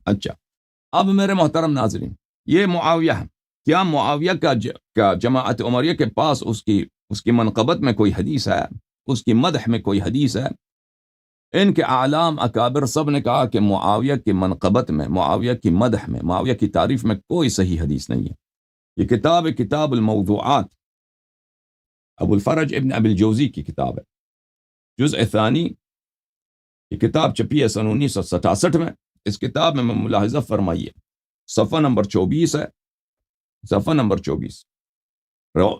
اچھا، اب میرے محترم ناظرین، یہ معاویہ ہے، کیا معاویہ کا جماعت عمریہ کے پاس اس کی منقبت میں کوئی حدیث ہے؟ اس کی مدح میں کوئی حدیث ہے؟ ان کے اعلام اکابر سب نے کہا کہ معاویہ کی منقبت میں، معاویہ کی مدح میں، معاویہ کی تعریف میں کوئی صحیح حدیث نہیں ہے۔ یہ کتاب کتاب الموضوعات، ابو الفرج ابن ابی الجوزی کی کتاب ہے، جزء ثانی۔ یہ کتاب چھپی ہے سن 1967 میں۔ اس کتاب میں ملاحظہ فرمائیے، صفحہ نمبر 24 ہے، صفحہ نمبر 24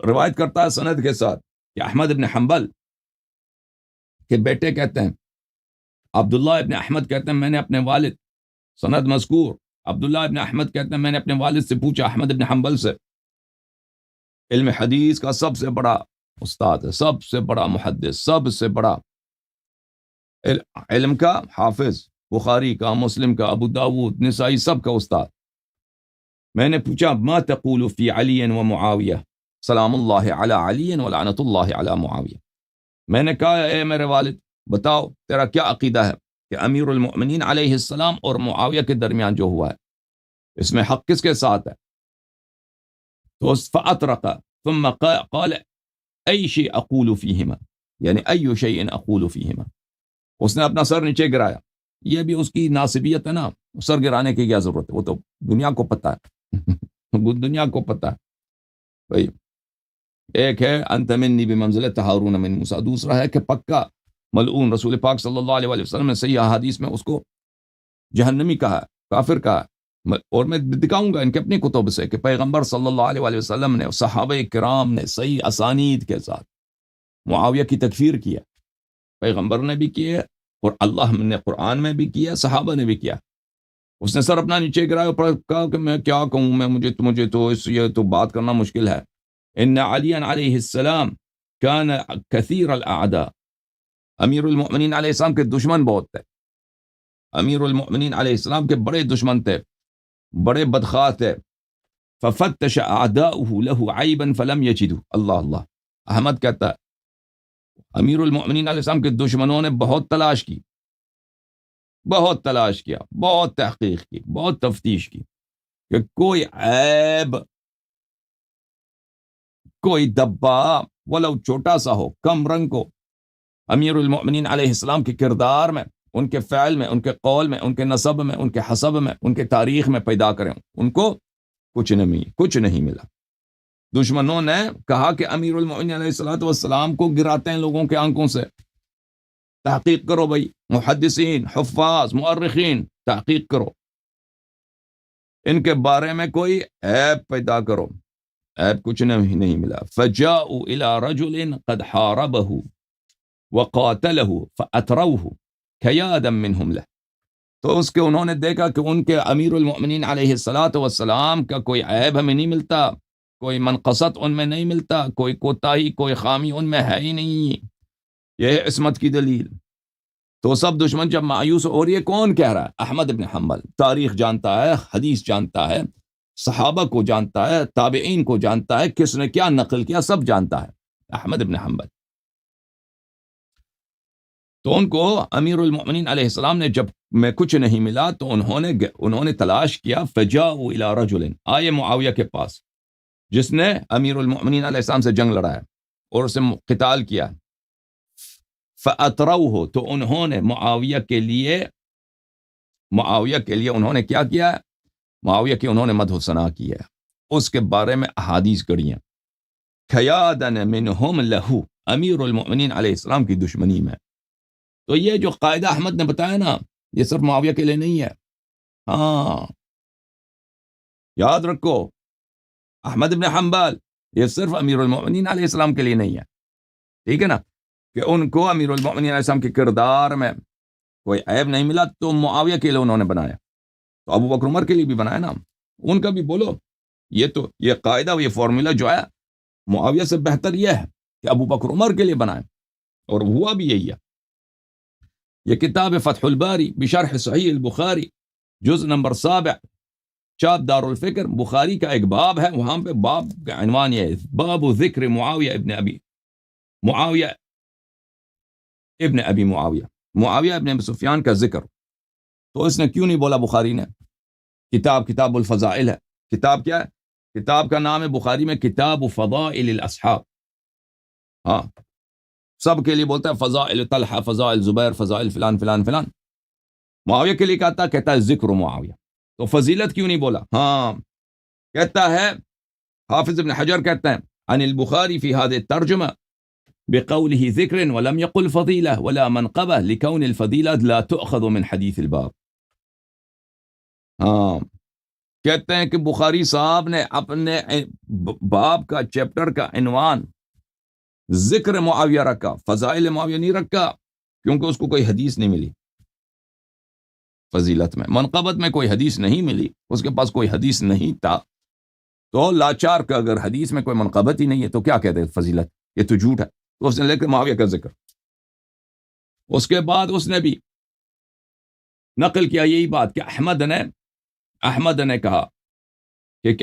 روایت کرتا ہے سند کے ساتھ کہ احمد ابن حنبل کے بیٹے کہتے ہیں، عبداللہ ابن احمد کہتے ہیں میں نے اپنے والد، سند مذکور، عبداللہ ابن احمد کہتے ہیں میں نے اپنے والد سے پوچھا، احمد ابن حنبل سے، علم حدیث کا سب سے بڑا استاد ہے، سب سے بڑا محدث، سب سے بڑا علم کا حافظ، بخاری کا، مسلم کا، ابو داود، نسائی، سب کا استاد۔ میں نے پوچھا ما تقول فی علی و معاویہ سلام اللہ علی علی ولعنت اللہ علی معاویہ، میں نے کہا اے میرے والد بتاؤ تیرا کیا عقیدہ ہے کہ امیر المؤمنین علیہ السلام اور معاویہ کے درمیان جو ہوا ہے اس میں حق کس کے ساتھ ہے؟ تو فاطرق ثم قال ای شیء اقول فیہما، یعنی ای شیء اقول فیہما، اس نے اپنا سر نیچے گرایا۔ یہ بھی اس کی ناسبیت ہے نا، سر گرانے کی کیا ضرورت ہے، وہ تو دنیا کو پتہ ہے دنیا کو پتہ ہے بھائی۔ ایک ہے انت منی بمنزلۃ ہارون من موسیٰ، دوسرا ہے کہ پکا ملعون رسول پاک صلی اللہ علیہ وسلم نے صحیح احادیث میں اس کو جہنمی کہا ہے، کافر کہا ہے، اور میں دکھاؤں گا ان کے اپنی کتب سے کہ پیغمبر صلی اللہ علیہ وسلم نے، صحابہ کرام نے صحیح اسانید کے ساتھ معاویہ کی تکفیر کیا، پیغمبر نے بھی کیا اور اللہ نے قرآن میں بھی کیا، صحابہ نے بھی کیا۔ اس نے سر اپنا نیچے گرایا اور کہا کہ میں کیا کہوں، میں مجھے تو یہ تو بات کرنا مشکل ہے۔ ان علی علیہ السلام کان کثیر الاعداء، امیر المؤمنین علیہ السلام کے دشمن بہت تھے، امیر المؤمنین علیہ السلام کے بڑے دشمن تھے، بڑے بدخواہ تھے۔ ففتش اعداؤه له عیبا فلم یجدوا، اللہ اللہ، احمد کہتا ہے امیر المؤمنین علیہ السلام کے دشمنوں نے بہت تلاش کی، بہت تلاش کیا، بہت تحقیق کی، بہت تفتیش کی کہ کوئی عیب، کوئی دبا ولو چھوٹا سا ہو، کم رنگ کو امیر المؤمنین علیہ السلام کے کردار میں، ان کے فعل میں، ان کے قول میں، ان کے نسب میں، ان کے حسب میں، ان کے تاریخ میں پیدا کریں، ان کو کچھ نہیں ملا۔ دشمنوں نے کہا کہ امیر المؤمنین علیہ السلام کو گراتے ہیں لوگوں کے آنکھوں سے، تحقیق کرو بھائی، محدثین، حفاظ، مؤرخین، تحقیق کرو، ان کے بارے میں کوئی عیب پیدا کرو، عیب کچھ نہیں ملا۔ فجاءوا الى رجل قد حاربه وقاتله فاتروه كيادا منهم له، تو اس کے انہوں نے دیکھا کہ ان کے امیر المؤمنین علیہ السلام کا کوئی عیب ہمیں نہیں ملتا، کوئی منقصت ان میں نہیں ملتا، کوئی کوتاہی، کوئی خامی ان میں ہے ہی نہیں، یہ ہے عصمت کی دلیل۔ تو سب دشمن جب مایوس، اور یہ کون کہہ رہا ہے؟ احمد ابن حنبل، تاریخ جانتا ہے، حدیث جانتا ہے، صحابہ کو جانتا ہے، تابعین کو جانتا ہے، کس نے کیا نقل کیا سب جانتا ہے، احمد ابن حنبل۔ تو ان کو امیر المؤمنین علیہ السلام نے جب میں کچھ نہیں ملا تو انہوں نے تلاش کیا، فجاءوا الی رجل، آئے معاویہ کے پاس جس نے امیر المؤمنین علیہ السلام سے جنگ لڑایا اور اسے قتال کیا، فاتروه، تو انہوں نے معاویہ کے لیے انہوں نے کیا کیا؟ معاویہ کی انہوں نے مدح و ثنا کیا، اس کے بارے میں احادیث گڑھیاں، کیادا منہم لہو، امیر المؤمنین علیہ السلام کی دشمنی میں۔ تو یہ جو قاعدہ احمد نے بتایا نا، یہ صرف معاویہ کے لیے نہیں ہے، ہاں یاد رکھو، احمد ابن حنبل یہ صرف امیر المؤمنین علیہ السلام کے لیے نہیں ہے، ٹھیک ہے نا، کہ ان کو امیر المؤمنین علیہ السلام کے کردار میں کوئی عیب نہیں ملا تو معاویہ کے لیے انہوں نے بنایا، تو ابو بکر عمر کے لیے بھی بنایا نا، ان کا بھی بولو، یہ قاعدہ، یہ فارمولا جو ہے معاویہ سے بہتر یہ ہے کہ ابو بکر عمر کے لیے بنائے، اور ہوا بھی یہی ہے۔ یہ کتاب فتح الباری بشرح صحیح البخاری، جز نمبر 7، چاپ دار الفکر، بخاری کا ایک باب ہے، وہاں پہ باب کا عنوان یہ ہے، باب ذکر معاویہ ابن ابی معاویہ ابن سفیان کا ذکر۔ تو اس نے کیوں نہیں بولا بخاری نے؟ کتاب الفضائل ہے. کتاب کیا ہے؟ کتاب کا نام ہے بخاری میں کتاب فضائل الاصحاب. ہاں سب کے لیے بولتا ہے فضائل طلحہ، فضائل زبیر، فضائل فلان فلان فلان. معاویہ کے لیے کہتا ہے ذکر معاویہ. تو فضیلت کیوں نہیں بولا؟ ہاں کہتا ہے حافظ ابن حجر کہتے ہیں عن البخاری فی هذه الترجمہ بقوله ذکر ولم يقل فضیلہ ولا منقبہ لکون الفضیلہ لا تؤخذ من حدیث الباب. ہاں کہتے ہیں کہ بخاری صاحب نے اپنے باب کا چیپٹر کا عنوان ذکر معاویہ رکھا، فضائل معاویہ نہیں رکھا، کیونکہ اس کو کوئی حدیث نہیں ملی. فضیلت میں منقبت میں کوئی حدیث نہیں ملی، اس کے پاس کوئی حدیث نہیں تھا. تو لاچار کا اگر حدیث میں کوئی منقبت ہی نہیں ہے تو کیا کہتے ہیں فضیلت؟ یہ تو جھوٹ ہے. تو اس نے لے کے معاویہ کا ذکر. اس کے بعد اس نے بھی نقل کیا یہی بات کہ احمد نے کہا کہ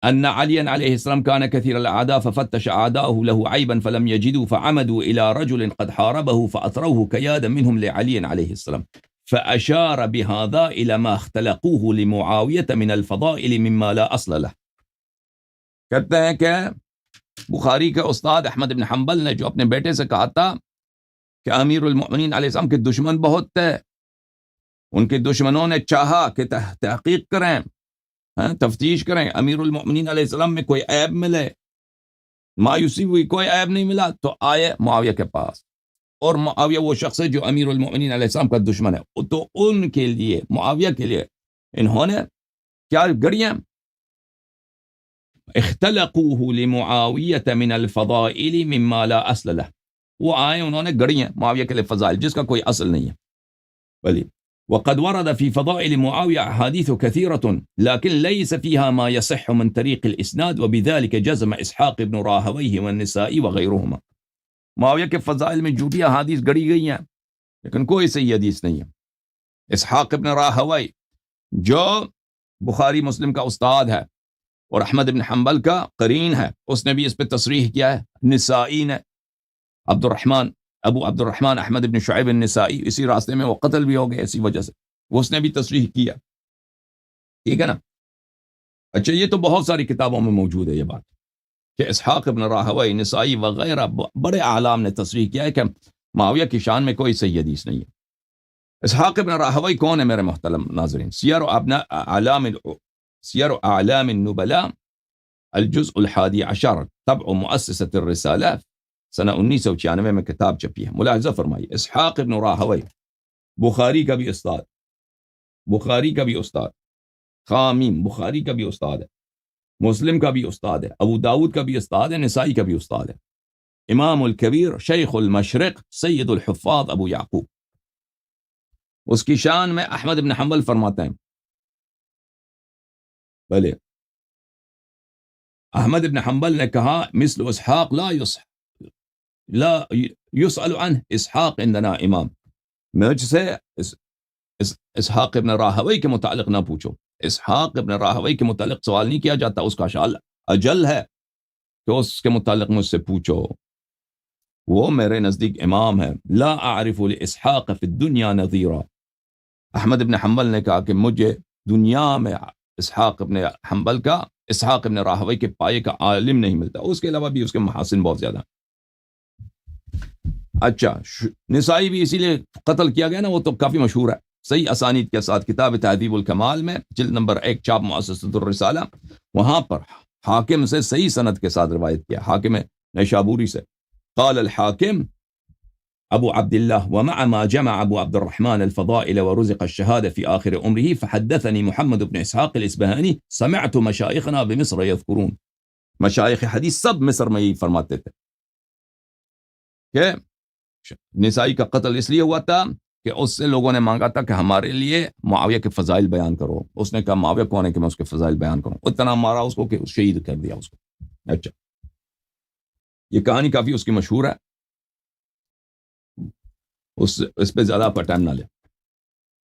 ان علی علیہ السلام كان كثير الاعداء ففتش اعداؤه له عيبا فلم يجدوا فعمدوا الى رجل قد حاربه فاثروه كيادا منهم لعلي عليه السلام فاشار بهذا الى ما اختلقوه لمعاويه من الفضائل مما لا اصل له. کہتے ہیں کہ بخاری کے استاد احمد بن حنبل نے جو اپنے بیٹے سے کہا تھا کہ امیر المؤمنین علیہ السلام کے دشمن بہت تھے، ان کے دشمنوں نے چاہا کہ تحقیق کریں، تفتیش کریں، امیر المؤمنین علیہ السلام میں کوئی عیب ملے، مایوسی ہوئی، کوئی عیب نہیں ملا تو آئے معاویہ کے پاس. اور معاویہ وہ شخص ہے جو امیر المؤمنین علیہ السلام کا دشمن ہے. تو ان کے لیے، معاویہ کے لیے انہوں نے کیا گڑیاں اختلقوه لمعاویہ من الفضائل مما لا اصل له. وہ آئے انہوں نے گڑیاں معاویہ کے لیے فضائل جس کا کوئی اصل نہیں ہے. بلی وقد ورد في فضائل معاوية أحاديث كثيرة لكن ليس فيها ما يصح من طريق الإسناد وبذلك جزم إسحاق بن راهويه والنسائي وغيرهما. معاویہ کے فضائل میں جھوٹی احادیث گڑی گئی ہیں لیکن کوئی صحیح حدیث نہیں ہے. اسحاق ابن راہوی جو بخاری مسلم کا استاد ہے اور احمد بن حنبل کا قرین ہے، اس نے بھی اس پہ تصریح کیا ہے. نسائی نے ابو عبد الرحمن احمد بن شعیب النسائی، اسی راستے میں وہ قتل بھی ہو گئے اسی وجہ سے، اس نے بھی تصریح کیا. ٹھیک ہے نا. اچھا یہ تو بہت ساری کتابوں میں موجود ہے یہ بات کہ اسحاق ابن راہوی، نسائی وغیرہ بڑے اعلام نے تصریح کیا ہے کہ معاویہ کی شان میں کوئی صحیح حدیث نہیں ہے. اسحاق ابن راہوی کون ہے میرے محترم ناظرین؟ سیر اعلام النبلاء الجزء 11 طبع مؤسسة الرسالہ سنہ 1996 میں کتاب چھپی ہے. ملاحظہ فرمائیے اسحاق ابن راہوی بخاری کا بھی استاد، خامیم بخاری کا بھی استاد ہے، مسلم کا بھی استاد ہے، ابو داود کا بھی استاد ہے، نسائی کا بھی استاد ہے. امام الکبیر شیخ المشرق سید الحفاظ ابو یعقوب. اس کی شان میں احمد بن حنبل فرماتے ہیں، بلے احمد بن حنبل نے کہا مثل اسحاق لا يسأل عنه اسحاق عندنا امام. مجھ سے اسحاق ابن راہوی کے متعلق نہ پوچھو، اسحاق ابن راہوی کے متعلق سوال نہیں کیا جاتا، اس کا شان اجل ہے کہ اس کے متعلق مجھ سے پوچھو، وہ میرے نزدیک امام ہے. لا اعرف لاسحاق فی الدنیا نظیرا. احمد ابن حنبل نے کہا کہ مجھے دنیا میں اسحاق ابن راہوی کے پائے کا عالم نہیں ملتا. اس کے علاوہ بھی اس کے محاسن بہت زیادہ. اچھا نسائی بھی اسی لیے قتل کیا گیا نا، وہ تو کافی مشہور ہے صحیح اسانید کے ساتھ. کتاب تہذیب الکمال میں جلد نمبر 1 چھاپ مؤسسۃ الرسالہ، وہاں پر حاکم سے صحیح سند کے ساتھ روایت کیا، حاکم نیشابوری سے. قال الحاکم ابو عبد الله ومع ما جمع ابو عبد الرحمن الفضائل ورزق الشهاده في آخر عمره فحدثني محمد بن اسحاق الاسبهاني سمعت مشائخنا بمصر يذكرون. مشائخ حدیث سب مصر میں ہی فرماتے تھے کہ نسائی کا قتل اس لیے ہوا تھا کہ اس سے لوگوں نے مانگا تھا کہ ہمارے لیے معاویہ کے فضائل بیان کرو. اس نے کہا معاویہ کون ہے کہ میں اس کے فضائل بیان کروں. اتنا مارا اس کو کہ شہید کر دیا اس کو. اچھا یہ کہانی کافی اس کی مشہور ہے، اس پہ زیادہ ٹائم نہ لے.